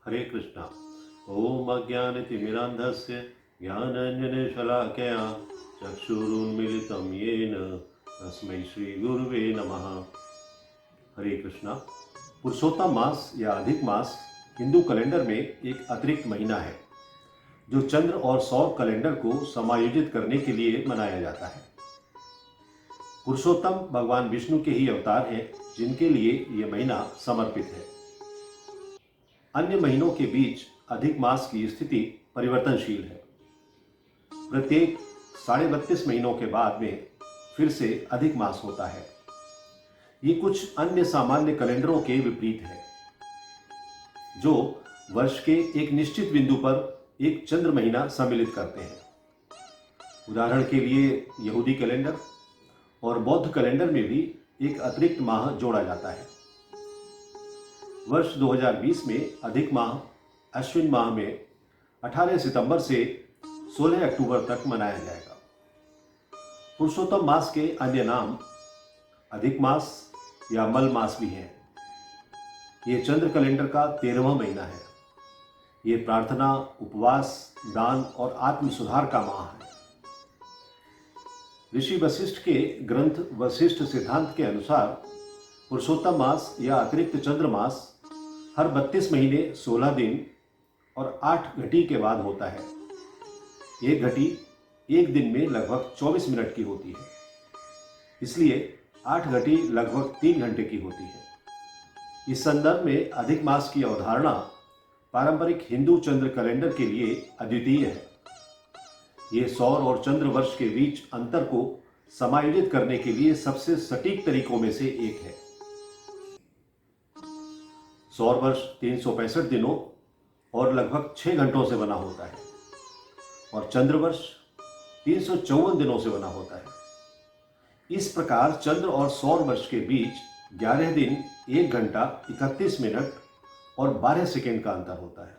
हरे कृष्णा। ओम अज्ञानतिमिरान्धस्य ज्ञानाञ्जनशलाकया चक्षुरुन्मीलितं येन तस्मै श्रीगुरुवे नमः। हरे कृष्णा। पुरुषोत्तम मास या अधिक मास हिंदू कैलेंडर में एक अतिरिक्त महीना है जो चंद्र और सौर कैलेंडर को समायोजित करने के लिए मनाया जाता है। पुरुषोत्तम भगवान विष्णु के ही अवतार हैं जिनके लिए यह महीना समर्पित है। अन्य महीनों के बीच अधिक मास की स्थिति परिवर्तनशील है। प्रत्येक 32.5 महीनों के बाद में फिर से अधिक मास होता है। ये कुछ अन्य सामान्य कैलेंडरों के विपरीत है जो वर्ष के एक निश्चित बिंदु पर एक चंद्र महीना सम्मिलित करते हैं। उदाहरण के लिए यहूदी कैलेंडर और बौद्ध कैलेंडर में भी एक अतिरिक्त माह जोड़ा जाता है। वर्ष 2020 में अधिक माह अश्विन माह में 18 सितंबर से 16 अक्टूबर तक मनाया जाएगा। पुरुषोत्तम मास के अन्य नाम अधिक मास या मल मास भी हैं। ये चंद्र कैलेंडर का 13वां महीना है। ये प्रार्थना, उपवास, दान और आत्म सुधार का माह है। ऋषि वशिष्ठ के ग्रंथ वशिष्ठ सिद्धांत के अनुसार पुरुषोत्तम मास या अतिरिक्त चंद्र मास हर 32 महीने 16 दिन और 8 घटी के बाद होता है। एक घटी एक दिन में लगभग 24 मिनट की होती है, इसलिए 8 घटी लगभग 3 घंटे की होती है। इस संदर्भ में अधिक मास की अवधारणा पारंपरिक हिंदू चंद्र कैलेंडर के लिए अद्वितीय है। ये सौर और चंद्र वर्ष के बीच अंतर को समायोजित करने के लिए सबसे सटीक तरीकों में से एक है। सौर वर्ष 365 दिनों और लगभग 6 घंटों से बना होता है और चंद्र वर्ष 354 दिनों से बना होता है। इस प्रकार चंद्र और सौर वर्ष के बीच 11 दिन 1 घंटा 31 मिनट और 12 सेकेंड का अंतर होता है।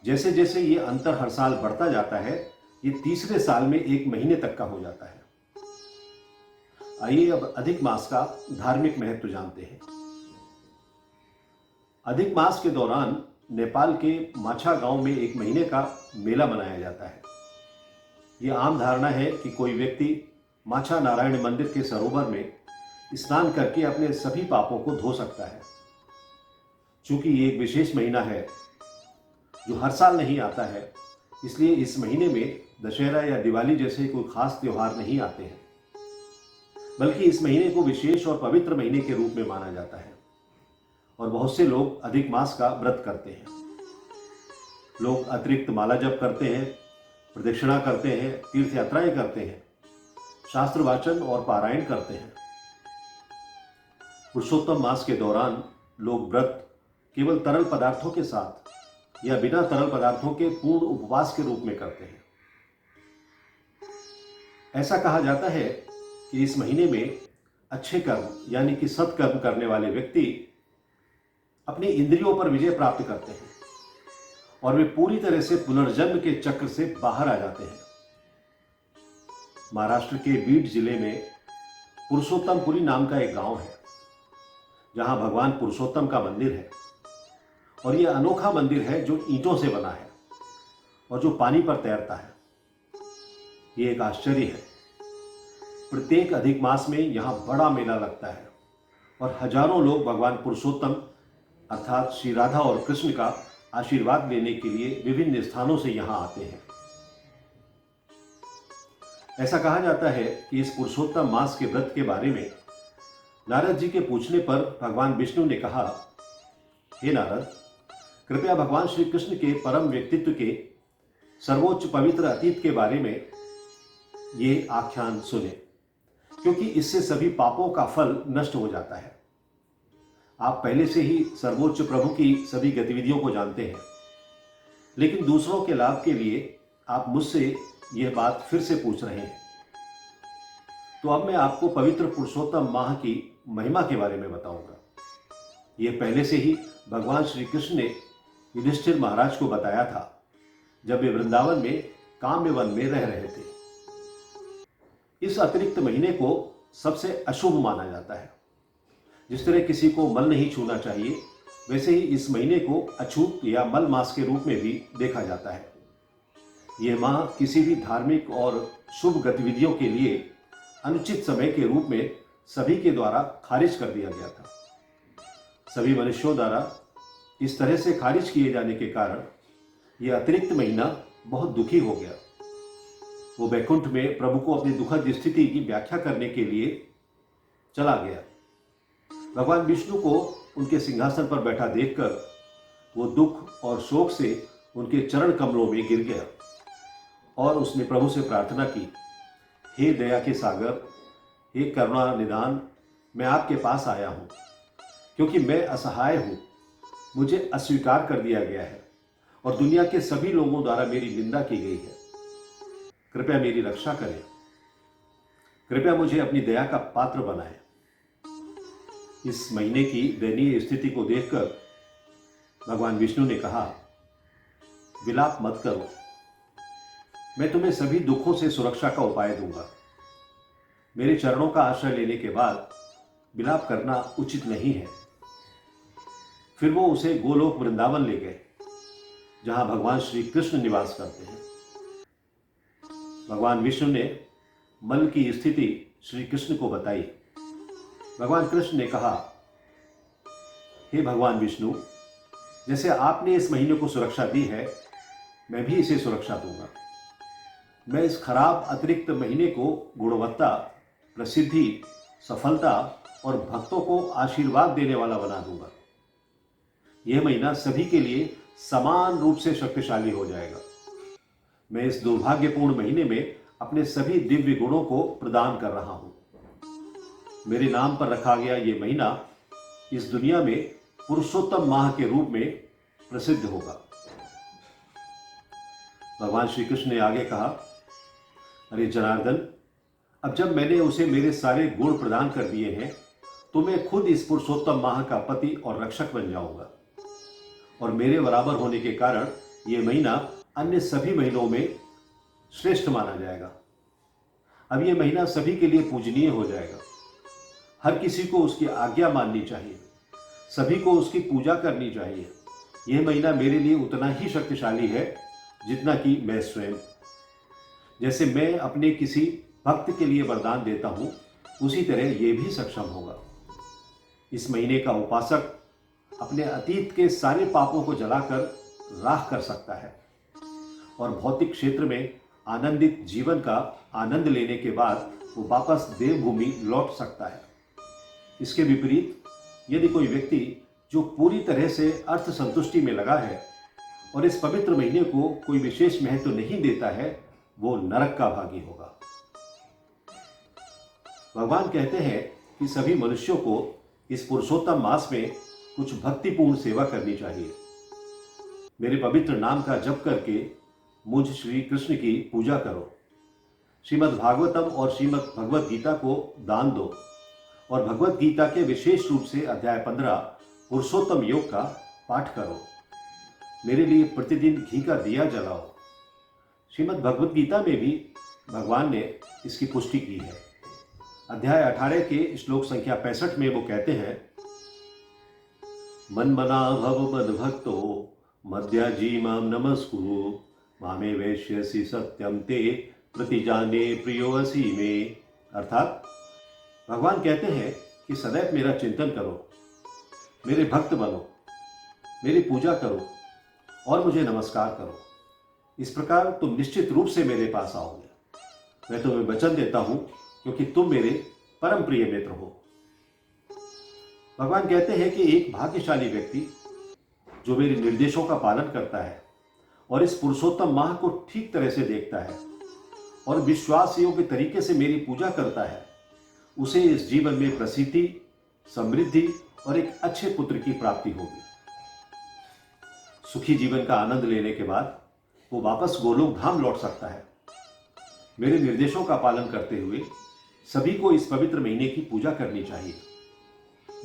जैसे जैसे ये अंतर हर साल बढ़ता जाता है, ये तीसरे साल में 1 महीने तक का हो जाता है। आइए अब अधिक मास का धार्मिक महत्व जानते हैं। अधिक मास के दौरान नेपाल के माछा गांव में 1 महीने का मेला मनाया जाता है। यह आम धारणा है कि कोई व्यक्ति माछा नारायण मंदिर के सरोवर में स्नान करके अपने सभी पापों को धो सकता है। चूंकि ये एक विशेष महीना है जो हर साल नहीं आता है, इसलिए इस महीने में दशहरा या दिवाली जैसे कोई खास त्योहार नहीं आते हैं, बल्कि इस महीने को विशेष और पवित्र महीने के रूप में माना जाता है और बहुत से लोग अधिक मास का व्रत करते हैं। लोग अतिरिक्त माला जप करते हैं, प्रदक्षिणा करते हैं, तीर्थ यात्राएं करते हैं, शास्त्र वाचन और पारायण करते हैं। पुरुषोत्तम मास के दौरान लोग व्रत केवल तरल पदार्थों के साथ या बिना तरल पदार्थों के पूर्ण उपवास के रूप में करते हैं। ऐसा कहा जाता है कि इस महीने में अच्छे कर्म यानी कि सत्कर्म करने वाले व्यक्ति अपनी इंद्रियों पर विजय प्राप्त करते हैं और वे पूरी तरह से पुनर्जन्म के चक्र से बाहर आ जाते हैं। महाराष्ट्र के बीड जिले में पुरुषोत्तमपुरी नाम का एक गांव है जहां भगवान पुरुषोत्तम का मंदिर है और यह अनोखा मंदिर है जो ईंटों से बना है और जो पानी पर तैरता है। यह एक आश्चर्य है। प्रत्येक अधिक मास में यहां बड़ा मेला लगता है और हजारों लोग भगवान पुरुषोत्तम अर्थात श्री राधा और कृष्ण का आशीर्वाद लेने के लिए विभिन्न स्थानों से यहां आते हैं। ऐसा कहा जाता है कि इस पुरुषोत्तम मास के व्रत के बारे में नारद जी के पूछने पर भगवान विष्णु ने कहा, हे नारद, कृपया भगवान श्री कृष्ण के परम व्यक्तित्व के सर्वोच्च पवित्र अतीत के बारे में ये आख्यान सुने, क्योंकि इससे सभी पापों का फल नष्ट हो जाता है। आप पहले से ही सर्वोच्च प्रभु की सभी गतिविधियों को जानते हैं, लेकिन दूसरों के लाभ के लिए आप मुझसे यह बात फिर से पूछ रहे हैं। तो अब मैं आपको पवित्र पुरुषोत्तम माह की महिमा के बारे में बताऊंगा। यह पहले से ही भगवान श्री कृष्ण ने युधिष्ठिर महाराज को बताया था जब वे वृंदावन में काम्य वन में रह रहे थे। इस अतिरिक्त महीने को सबसे अशुभ माना जाता है। जिस तरह किसी को मल नहीं छूना चाहिए, वैसे ही इस महीने को अछूत या मल मास के रूप में भी देखा जाता है। यह माह किसी भी धार्मिक और शुभ गतिविधियों के लिए अनुचित समय के रूप में सभी के द्वारा खारिज कर दिया गया था। सभी मनुष्यों द्वारा इस तरह से खारिज किए जाने के कारण यह अतिरिक्त महीना बहुत दुखी हो गया। वो वैकुंठ में प्रभु को अपनी दुखद स्थिति की व्याख्या करने के लिए चला गया। भगवान विष्णु को उनके सिंहासन पर बैठा देखकर वो दुख और शोक से उनके चरण कमलों में गिर गया और उसने प्रभु से प्रार्थना की, हे दया के सागर, हे करुणा निदान, मैं आपके पास आया हूं क्योंकि मैं असहाय हूं। मुझे अस्वीकार कर दिया गया है और दुनिया के सभी लोगों द्वारा मेरी निंदा की गई है। कृपया मेरी रक्षा करें। कृपया मुझे अपनी दया का पात्र बनाएं। इस महीने की दयनीय स्थिति को देखकर भगवान विष्णु ने कहा, विलाप मत करो, मैं तुम्हें सभी दुखों से सुरक्षा का उपाय दूंगा। मेरे चरणों का आश्रय लेने के बाद विलाप करना उचित नहीं है। फिर वो उसे गोलोक वृंदावन ले गए, जहां भगवान श्री कृष्ण निवास करते हैं। भगवान विष्णु ने मल की स्थिति श्री कृष्ण को बताई। भगवान कृष्ण ने कहा, हे भगवान विष्णु, जैसे आपने इस महीने को सुरक्षा दी है, मैं भी इसे सुरक्षा दूंगा। मैं इस खराब अतिरिक्त महीने को गुणवत्ता, प्रसिद्धि, सफलता और भक्तों को आशीर्वाद देने वाला बना दूंगा। यह महीना सभी के लिए समान रूप से शक्तिशाली हो जाएगा। मैं इस दुर्भाग्यपूर्ण महीने में अपने सभी दिव्य गुणों को प्रदान कर रहा हूं। मेरे नाम पर रखा गया यह महीना इस दुनिया में पुरुषोत्तम माह के रूप में प्रसिद्ध होगा। भगवान श्री कृष्ण ने आगे कहा, अरे जनार्दन, अब जब मैंने उसे मेरे सारे गुण प्रदान कर दिए हैं, तो मैं खुद इस पुरुषोत्तम माह का पति और रक्षक बन जाऊंगा और मेरे बराबर होने के कारण यह महीना अन्य सभी महीनों में श्रेष्ठ माना जाएगा। अब यह महीना सभी के लिए पूजनीय हो जाएगा। हर किसी को उसकी आज्ञा माननी चाहिए, सभी को उसकी पूजा करनी चाहिए। यह महीना मेरे लिए उतना ही शक्तिशाली है जितना कि मैं स्वयं। जैसे मैं अपने किसी भक्त के लिए वरदान देता हूं, उसी तरह यह भी सक्षम होगा। इस महीने का उपासक अपने अतीत के सारे पापों को जलाकर राख कर सकता है और भौतिक क्षेत्र में आनंदित जीवन का आनंद लेने के बाद वो वापस देवभूमि लौट सकता है। इसके विपरीत यदि कोई व्यक्ति जो पूरी तरह से अर्थ संतुष्टि में लगा है और इस पवित्र महीने को कोई विशेष महत्व नहीं देता है, वो नरक का भागी होगा। भगवान कहते हैं कि सभी मनुष्यों को इस पुरुषोत्तम मास में कुछ भक्तिपूर्ण सेवा करनी चाहिए। मेरे पवित्र नाम का जप करके मुझ श्री कृष्ण की पूजा करो। श्रीमद् भागवतम और श्रीमद् भगवत गीता को दान दो और भगवत गीता के विशेष रूप से अध्याय 15 पुरुषोत्तम योग का पाठ करो। मेरे लिए प्रतिदिन घी का दिया जलाओ। श्रीमद् भगवत गीता में भी भगवान ने इसकी पुष्टि की है। अध्याय 18 के श्लोक संख्या 65 में वो कहते हैं, मन्मना भव मद्भक्तो मद्याजी माम नमस्कुरु मामे वैश्यसि सत्यम ते प्रतिजाने प्रियोऽसि में। अर्थात भगवान कहते हैं कि सदैव मेरा चिंतन करो, मेरे भक्त बनो, मेरी पूजा करो और मुझे नमस्कार करो। इस प्रकार तुम निश्चित रूप से मेरे पास आओगे। मैं तुम्हें वचन देता हूं क्योंकि तुम मेरे परम प्रिय मित्र हो। भगवान कहते हैं कि एक भाग्यशाली व्यक्ति जो मेरे निर्देशों का पालन करता है और इस पुरुषोत्तम माह को ठीक तरह से देखता है और विश्वास योग्य तरीके से मेरी पूजा करता है, उसे इस जीवन में प्रसिद्धि, समृद्धि और एक अच्छे पुत्र की प्राप्ति होगी। सुखी जीवन का आनंद लेने के बाद वो वापस गोलोक धाम लौट सकता है। मेरे निर्देशों का पालन करते हुए सभी को इस पवित्र महीने की पूजा करनी चाहिए।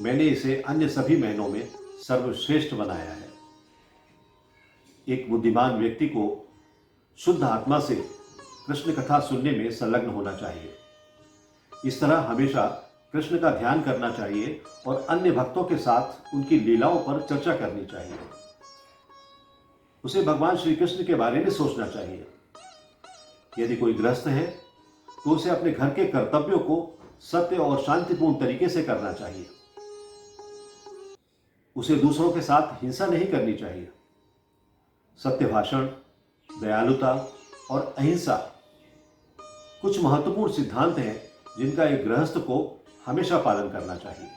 मैंने इसे अन्य सभी महीनों में सर्वश्रेष्ठ बनाया है। एक बुद्धिमान व्यक्ति को शुद्ध आत्मा से कृष्ण कथा सुनने में संलग्न होना चाहिए। इस तरह हमेशा कृष्ण का ध्यान करना चाहिए और अन्य भक्तों के साथ उनकी लीलाओं पर चर्चा करनी चाहिए। उसे भगवान श्री कृष्ण के बारे में सोचना चाहिए। यदि कोई गृहस्थ है तो उसे अपने घर के कर्तव्यों को सत्य और शांतिपूर्ण तरीके से करना चाहिए। उसे दूसरों के साथ हिंसा नहीं करनी चाहिए। सत्य भाषण, दयालुता और अहिंसा कुछ महत्वपूर्ण सिद्धांत हैं जिनका एक गृहस्थ को हमेशा पालन करना चाहिए।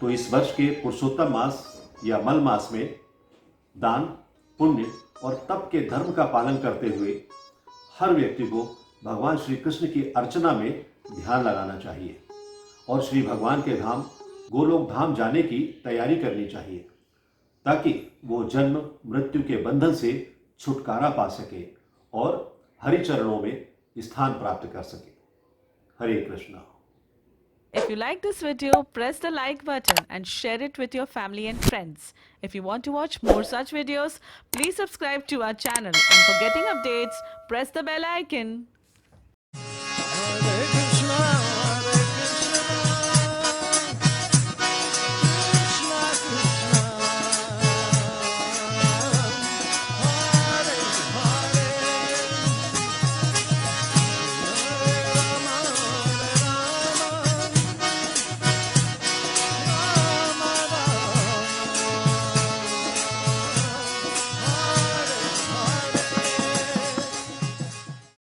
तो इस वर्ष के पुरुषोत्तम मास या मल मास में दान, पुण्य और तप के धर्म का पालन करते हुए हर व्यक्ति को भगवान श्री कृष्ण की अर्चना में ध्यान लगाना चाहिए और श्री भगवान के धाम गोलोक धाम जाने की तैयारी करनी चाहिए, ताकि वो जन्म मृत्यु के बंधन से छुटकारा पा सके और हरि चरणों में स्थान प्राप्त कर सके। हरे Krishna. If you like this video, press the like button and share it with your family and friends. If you want to watch more such videos, please subscribe to our channel, and for getting updates, press the bell icon.